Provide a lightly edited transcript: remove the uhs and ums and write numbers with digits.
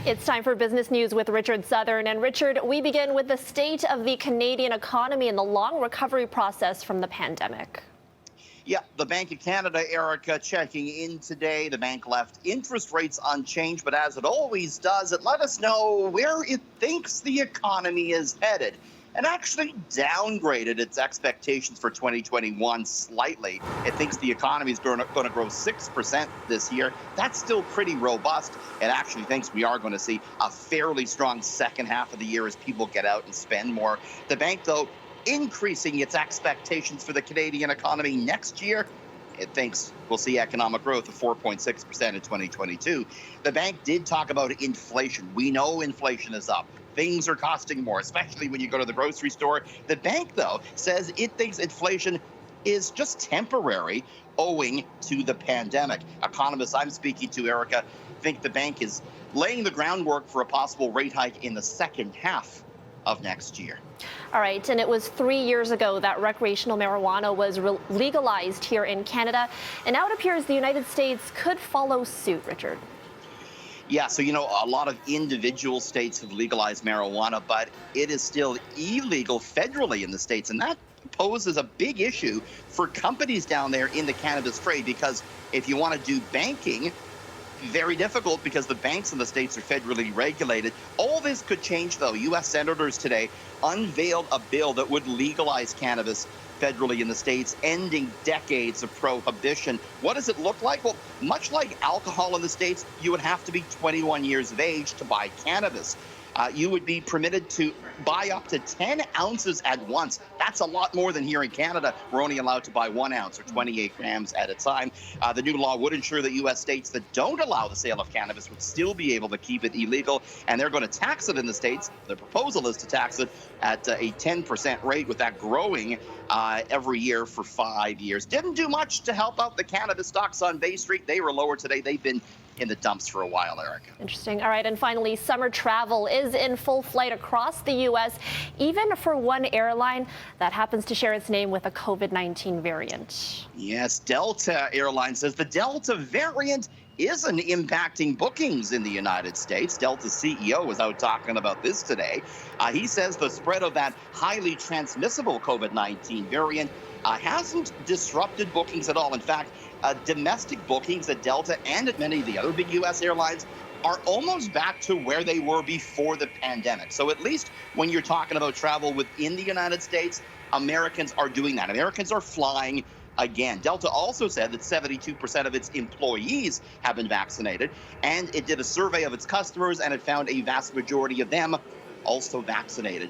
It's time for business news with Richard Southern. And Richard, we begin with the state of the Canadian economy and the long recovery process from the pandemic. Yeah, the Bank of Canada, Erica, checking in today. The bank left interest rates unchanged, but as it always does, it let us know where it thinks the economy is headed and actually downgraded its expectations for 2021 slightly. It thinks the economy is going to grow 6% this year. That's still pretty robust. It actually thinks we are going to see a fairly strong second half of the year as people get out and spend more. The bank, though, increasing its expectations for the Canadian economy next year. It thinks we'll see economic growth of 4.6% in 2022. The bank did talk about inflation. We know inflation is up. Things are costing more, especially when you go to the grocery store. The bank, though, says it thinks inflation is just temporary owing to the pandemic. Economists I'm speaking to, Erica, think the bank is laying the groundwork for a possible rate hike in the second half of next year. All right, and it was 3 years ago that recreational marijuana was legalized here in Canada, and now it appears the United States could follow suit, Richard. Yeah, so, a lot of individual states have legalized marijuana, but it is still illegal federally in the states, and that poses a big issue for companies down there in the cannabis trade, because if you want to do banking, very difficult because the banks in the states are federally regulated. All this could change, though. U.S. senators today unveiled a bill that would legalize cannabis federally in the states, ending decades of prohibition. What does it look like? Well, much like alcohol in the states, you would have to be 21 years of age to buy cannabis. You would be permitted to buy up to 10 ounces at once. That's a lot more than here in Canada. We're only allowed to buy 1 ounce or 28 grams at a time. The new law would ensure that U.S. states that don't allow the sale of cannabis would still be able to keep it illegal, and they're going to tax it in the states. The proposal is to tax it at a 10% rate, with that growing every year for 5 years. Didn't do much to help out the cannabis stocks on Bay Street. They were lower today. They've been in the dumps for a while, Erica. Interesting. All right, and finally, summer travel is in full flight across the U.S., even for one airline that happens to share its name with a COVID-19 variant. Yes, Delta Airlines says the Delta variant isn't impacting bookings in the United States. Delta's CEO was out talking about this today. He says the spread of that highly transmissible COVID-19 variant hasn't disrupted bookings at all. In fact, domestic bookings at Delta and at many of the other big U.S. airlines are almost back to where they were before the pandemic. So at least when you're talking about travel within the United States, Americans are doing that. Americans are flying again. Delta also said that 72% of its employees have been vaccinated, and it did a survey of its customers, and it found a vast majority of them also vaccinated.